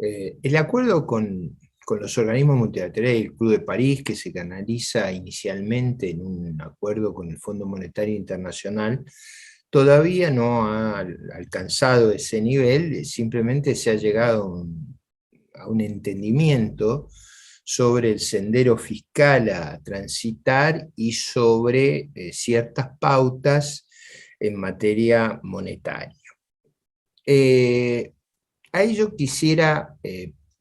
El acuerdo con los organismos multilaterales y el Club de París, que se canaliza inicialmente en un acuerdo con el Fondo Monetario Internacional, todavía no ha alcanzado ese nivel, simplemente se ha llegado a un entendimiento sobre el sendero fiscal a transitar y sobre ciertas pautas en materia monetaria. Eh, Ahí yo quisiera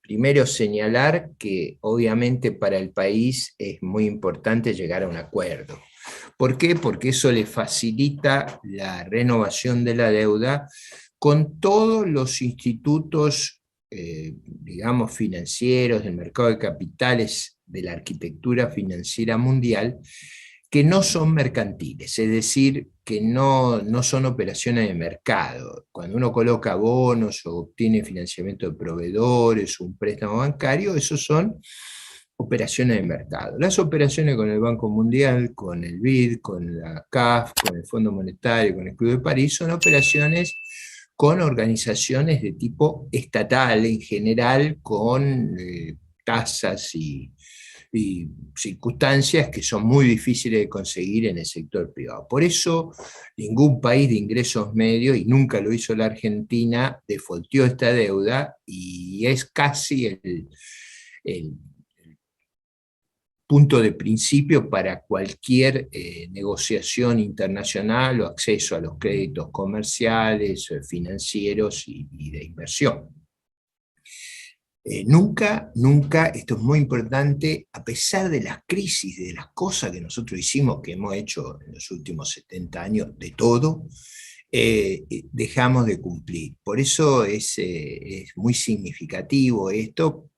primero señalar que obviamente para el país es muy importante llegar a un acuerdo. ¿Por qué? Porque eso le facilita la renovación de la deuda con todos los institutos, digamos, financieros, del mercado de capitales, de la arquitectura financiera mundial, que no son mercantiles, es decir, que no son operaciones de mercado. Cuando uno coloca bonos o obtiene financiamiento de proveedores o un préstamo bancario, esos son operaciones de mercado. Las operaciones con el Banco Mundial, con el BID, con la CAF, con el Fondo Monetario, con el Club de París, son operaciones con organizaciones de tipo estatal en general, con tasas y circunstancias que son muy difíciles de conseguir en el sector privado. Por eso, ningún país de ingresos medios, y nunca lo hizo la Argentina, defaultió esta deuda y es casi el punto de principio para cualquier negociación internacional o acceso a los créditos comerciales, financieros y de inversión. Nunca, esto es muy importante, a pesar de las crisis, de las cosas que nosotros hicimos, que hemos hecho en los últimos 70 años, de todo, dejamos de cumplir. Por eso es muy significativo esto,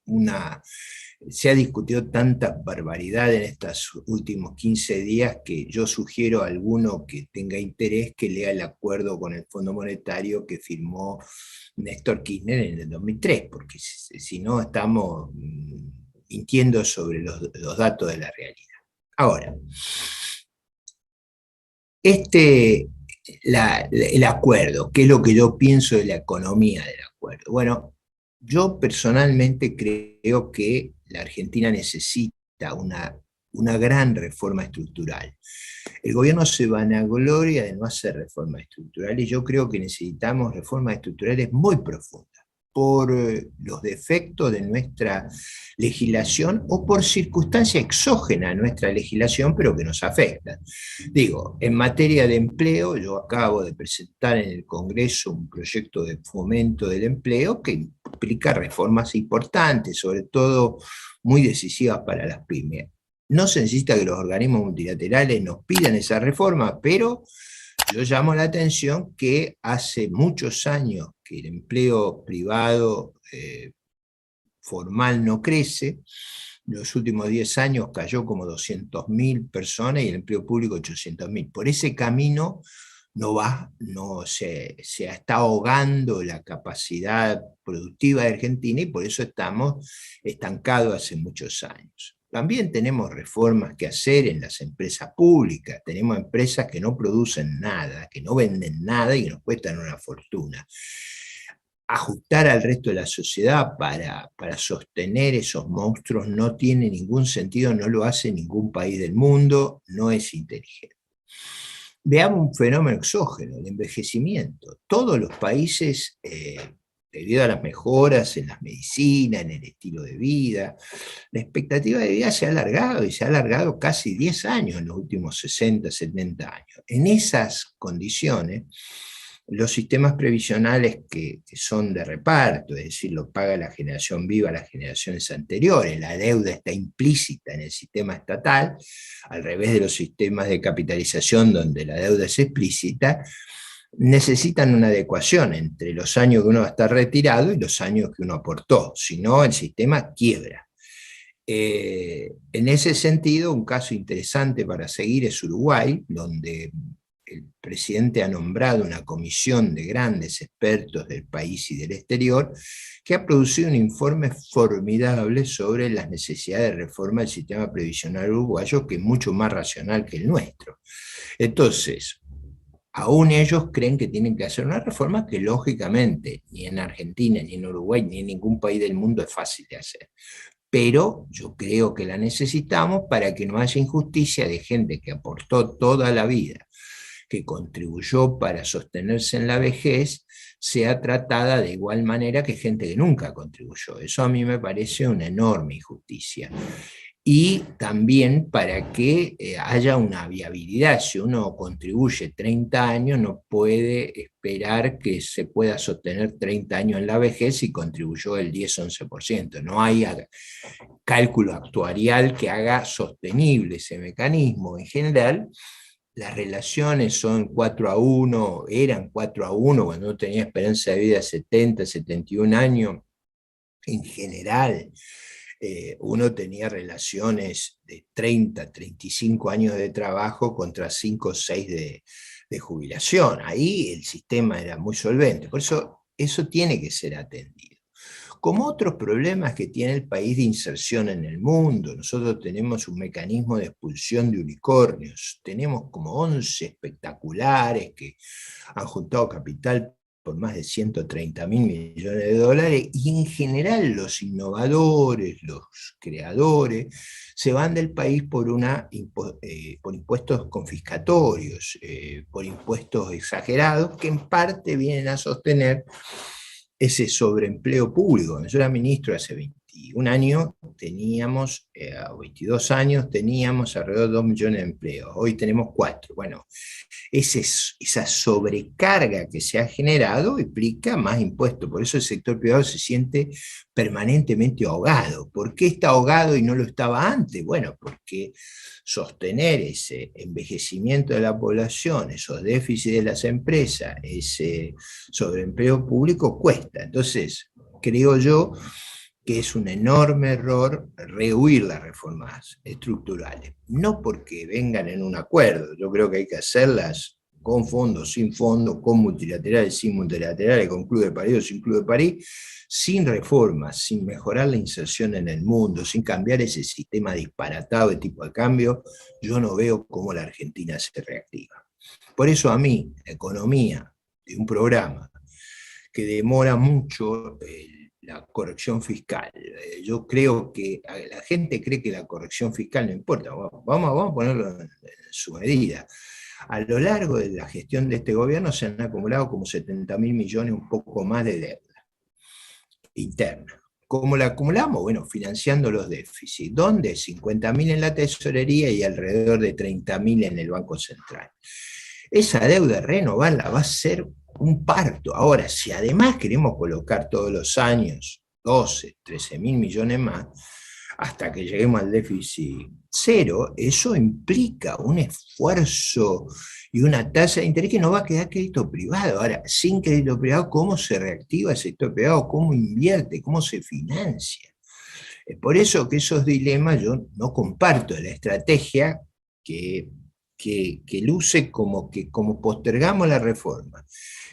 se ha discutido tanta barbaridad en estos últimos 15 días que yo sugiero a alguno que tenga interés que lea el acuerdo con el Fondo Monetario que firmó Néstor Kirchner en el 2003, porque si no estamos mintiendo sobre los datos de la realidad. Ahora, el acuerdo, ¿qué es lo que yo pienso de la economía del acuerdo? Bueno, yo personalmente creo que la Argentina necesita una gran reforma estructural. El gobierno se vanagloria de no hacer reformas estructurales. Yo creo que necesitamos reformas estructurales muy profundas por los defectos de nuestra legislación o por circunstancias exógenas a nuestra legislación, pero que nos afectan. Digo, en materia de empleo, yo acabo de presentar en el Congreso un proyecto de fomento del empleo que implica reformas importantes, sobre todo muy decisivas para las pymes. No se necesita que los organismos multilaterales nos pidan esa reforma, pero yo llamo la atención que hace muchos años que el empleo privado formal no crece. Los últimos 10 años cayó como 200.000 personas y el empleo público 800.000. Por ese camino no se está ahogando la capacidad productiva de Argentina y por eso estamos estancados hace muchos años. También tenemos reformas que hacer en las empresas públicas. Tenemos empresas que no producen nada, que no venden nada y que nos cuestan una fortuna. Ajustar al resto de la sociedad para sostener esos monstruos no tiene ningún sentido, no lo hace ningún país del mundo, no es inteligente. Veamos un fenómeno exógeno, el envejecimiento. Todos los países, debido a las mejoras en las medicinas, en el estilo de vida, la expectativa de vida se ha alargado y se ha alargado casi 10 años en los últimos 60, 70 años. En esas condiciones, los sistemas previsionales que son de reparto, es decir, lo paga la generación viva a las generaciones anteriores, la deuda está implícita en el sistema estatal, al revés de los sistemas de capitalización donde la deuda es explícita, necesitan una adecuación entre los años que uno va a estar retirado y los años que uno aportó, si no el sistema quiebra. En ese sentido, un caso interesante para seguir es Uruguay, donde el presidente ha nombrado una comisión de grandes expertos del país y del exterior que ha producido un informe formidable sobre las necesidades de reforma del sistema previsional uruguayo, que es mucho más racional que el nuestro. Entonces, Aún ellos creen que tienen que hacer una reforma que lógicamente ni en Argentina, ni en Uruguay, ni en ningún país del mundo es fácil de hacer. Pero yo creo que la necesitamos para que no haya injusticia de gente que aportó toda la vida, que contribuyó para sostenerse en la vejez, sea tratada de igual manera que gente que nunca contribuyó. Eso a mí me parece una enorme injusticia. Y también para que haya una viabilidad. Si uno contribuye 30 años, no puede esperar que se pueda sostener 30 años en la vejez y contribuyó el 10-11%. No hay cálculo actuarial que haga sostenible ese mecanismo. En general, las relaciones son 4-1, eran 4-1 cuando uno tenía esperanza de vida de 70, 71 años. En general, uno tenía relaciones de 30, 35 años de trabajo contra 5 o 6 de jubilación. Ahí el sistema era muy solvente. Por eso tiene que ser atendido. Como otros problemas que tiene el país de inserción en el mundo, nosotros tenemos un mecanismo de expulsión de unicornios, tenemos como 11 espectaculares que han juntado capital por más de 130.000 millones de dólares, y en general los innovadores, los creadores, se van del país por impuestos confiscatorios, por impuestos exagerados, que en parte vienen a sostener ese sobreempleo público. Yo era ministro hace 21 años, teníamos, a 22 años, teníamos alrededor de 2 millones de empleos, hoy tenemos 4. Bueno, esa sobrecarga que se ha generado implica más impuestos, por eso el sector privado se siente permanentemente ahogado. ¿Por qué está ahogado y no lo estaba antes? Bueno, porque sostener ese envejecimiento de la población, esos déficits de las empresas, ese sobreempleo público cuesta. Entonces, creo yo que es un enorme error rehuir las reformas estructurales, no porque vengan en un acuerdo. Yo creo que hay que hacerlas con fondos, sin fondos, con multilaterales, sin multilaterales, con Club de París o sin Club de París, sin reformas, sin mejorar la inserción en el mundo, sin cambiar ese sistema disparatado de tipo de cambio. Yo no veo cómo la Argentina se reactiva. Por eso a mí, la economía de un programa que demora mucho, la corrección fiscal. Yo creo que la gente cree que la corrección fiscal no importa. Vamos a ponerlo en su medida. A lo largo de la gestión de este gobierno se han acumulado como 70.000 millones, un poco más de deuda interna. ¿Cómo la acumulamos? Bueno, financiando los déficits. ¿Dónde? 50.000 en la tesorería y alrededor de 30.000 en el Banco Central. Esa deuda renovarla va a ser un parto. Ahora, si además queremos colocar todos los años 12, 13.000 millones más, hasta que lleguemos al déficit cero, eso implica un esfuerzo y una tasa de interés que no va a quedar crédito privado. Ahora, sin crédito privado, ¿cómo se reactiva el sector privado? ¿Cómo invierte? ¿Cómo se financia? Es por eso que esos dilemas yo no comparto la estrategia que luce como que como postergamos la reforma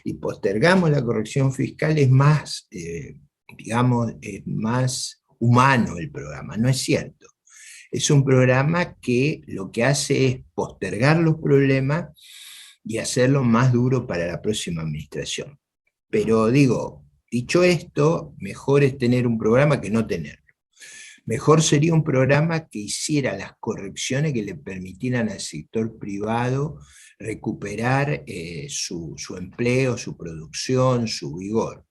y postergamos la corrección fiscal es más, digamos, es más humano el programa. No es cierto. Es un programa que lo que hace es postergar los problemas y hacerlo más duro para la próxima administración. Pero digo, dicho esto, mejor es tener un programa que no tener. Mejor sería un programa que hiciera las correcciones que le permitieran al sector privado recuperar su empleo, su producción, su vigor.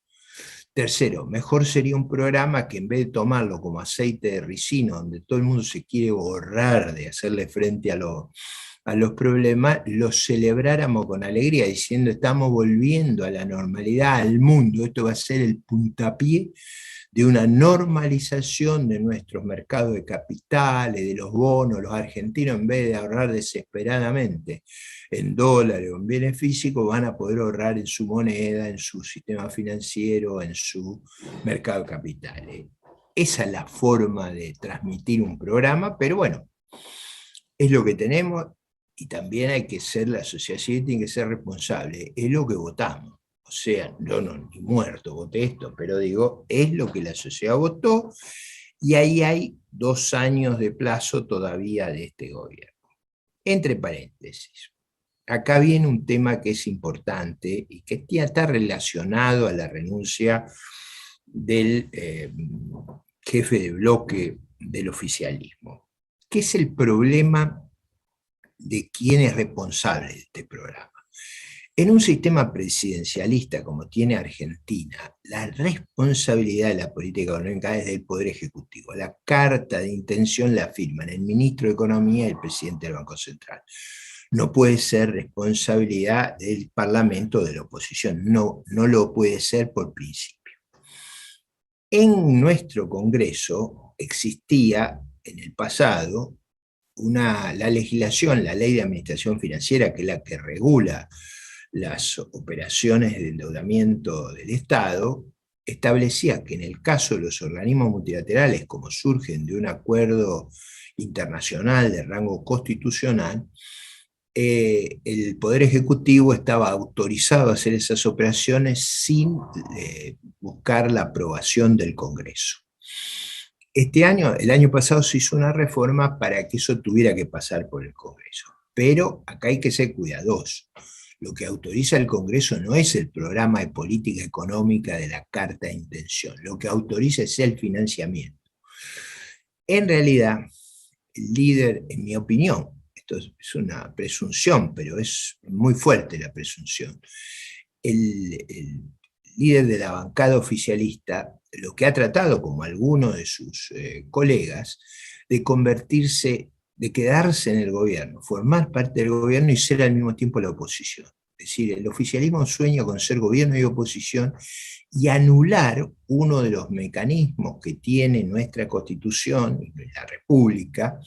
Tercero, mejor sería un programa que en vez de tomarlo como aceite de ricino, donde todo el mundo se quiere borrar de hacerle frente a los problemas, los celebráramos con alegría, diciendo estamos volviendo a la normalidad, al mundo, esto va a ser el puntapié de una normalización de nuestros mercados de capitales, de los bonos. Los argentinos, en vez de ahorrar desesperadamente en dólares o en bienes físicos, van a poder ahorrar en su moneda, en su sistema financiero, en su mercado de capitales. Esa es la forma de transmitir un programa, pero bueno, es lo que tenemos y también hay que ser, la sociedad civil tiene que ser responsable, es lo que votamos. O sea, yo no, ni muerto voté esto, pero digo, es lo que la sociedad votó y ahí hay 2 años de plazo todavía de este gobierno. Entre paréntesis, acá viene un tema que es importante y que está relacionado a la renuncia del jefe de bloque del oficialismo. ¿Qué es el problema de quién es responsable de este programa? En un sistema presidencialista como tiene Argentina, la responsabilidad de la política económica es del Poder Ejecutivo. La carta de intención la firman el ministro de Economía y el presidente del Banco Central. No puede ser responsabilidad del Parlamento o de la oposición, no lo puede ser por principio. En nuestro Congreso existía en el pasado la legislación, la Ley de Administración Financiera, que es la que regula las operaciones de endeudamiento del Estado, establecía que en el caso de los organismos multilaterales, como surgen de un acuerdo internacional de rango constitucional, el Poder Ejecutivo estaba autorizado a hacer esas operaciones sin buscar la aprobación del Congreso. El año pasado se hizo una reforma para que eso tuviera que pasar por el Congreso. Pero acá hay que ser cuidadosos. Lo que autoriza el Congreso no es el programa de política económica de la Carta de Intención. Lo que autoriza es el financiamiento. En realidad, el líder, en mi opinión, esto es una presunción, pero es muy fuerte la presunción, el líder de la bancada oficialista lo que ha tratado, como algunos de sus colegas, de convertirse, de quedarse en el gobierno, formar parte del gobierno y ser al mismo tiempo la oposición. Es decir, el oficialismo sueña con ser gobierno y oposición y anular uno de los mecanismos que tiene nuestra Constitución, la República,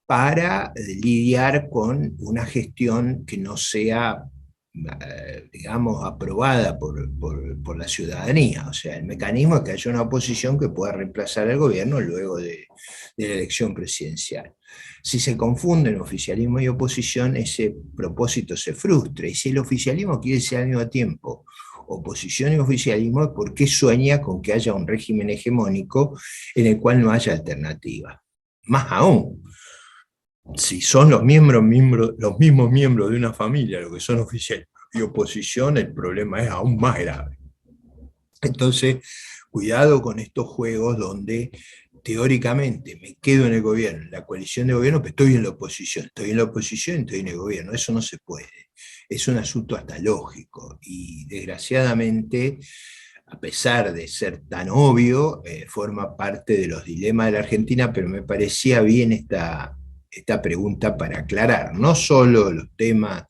para lidiar con una gestión que no sea, digamos, aprobada por la ciudadanía. O sea, el mecanismo es que haya una oposición que pueda reemplazar al gobierno luego de la elección presidencial. Si se confunden oficialismo y oposición, ese propósito se frustra. Y si el oficialismo quiere ser al mismo tiempo oposición y oficialismo, ¿por qué sueña con que haya un régimen hegemónico en el cual no haya alternativa? Más aún, si son los mismos miembros de una familia, lo que son oficiales y oposición, el problema es aún más grave. Entonces, cuidado con estos juegos donde teóricamente me quedo en el gobierno, en la coalición de gobierno, pero estoy en la oposición, estoy en el gobierno, eso no se puede. Es un asunto hasta lógico y desgraciadamente, a pesar de ser tan obvio, forma parte de los dilemas de la Argentina, pero me parecía bien esta pregunta para aclarar, no solo los temas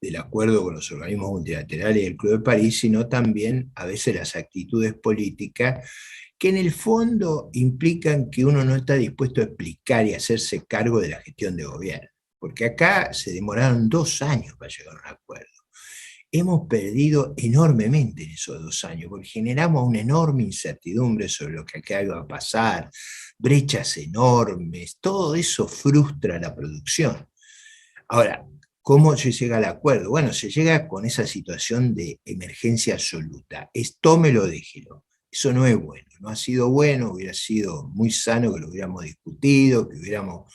del acuerdo con los organismos multilaterales y el Club de París, sino también a veces las actitudes políticas que en el fondo implican que uno no está dispuesto a explicar y hacerse cargo de la gestión de gobierno. Porque acá se demoraron 2 años para llegar a un acuerdo. Hemos perdido enormemente en esos 2 años, porque generamos una enorme incertidumbre sobre lo que acá iba a pasar, brechas enormes, todo eso frustra la producción. Ahora, ¿cómo se llega al acuerdo? Bueno, se llega con esa situación de emergencia absoluta. Es tómelo o déjelo. Eso no es bueno, no ha sido bueno, hubiera sido muy sano que lo hubiéramos discutido, que hubiéramos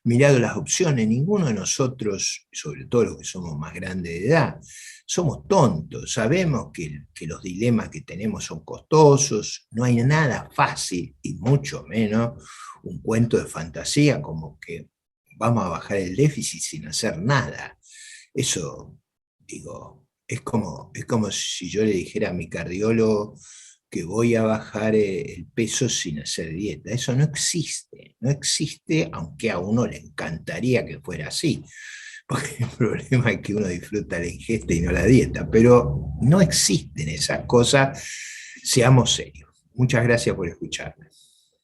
mirado las opciones. Ninguno de nosotros, sobre todo los que somos más grandes de edad, somos tontos, sabemos que los dilemas que tenemos son costosos, no hay nada fácil, y mucho menos un cuento de fantasía como que vamos a bajar el déficit sin hacer nada. Eso, digo, es como si yo le dijera a mi cardiólogo que voy a bajar el peso sin hacer dieta. Eso no existe, aunque a uno le encantaría que fuera así, porque el problema es que uno disfruta la ingesta y no la dieta, pero no existen esas cosas, seamos serios. Muchas gracias por escucharme.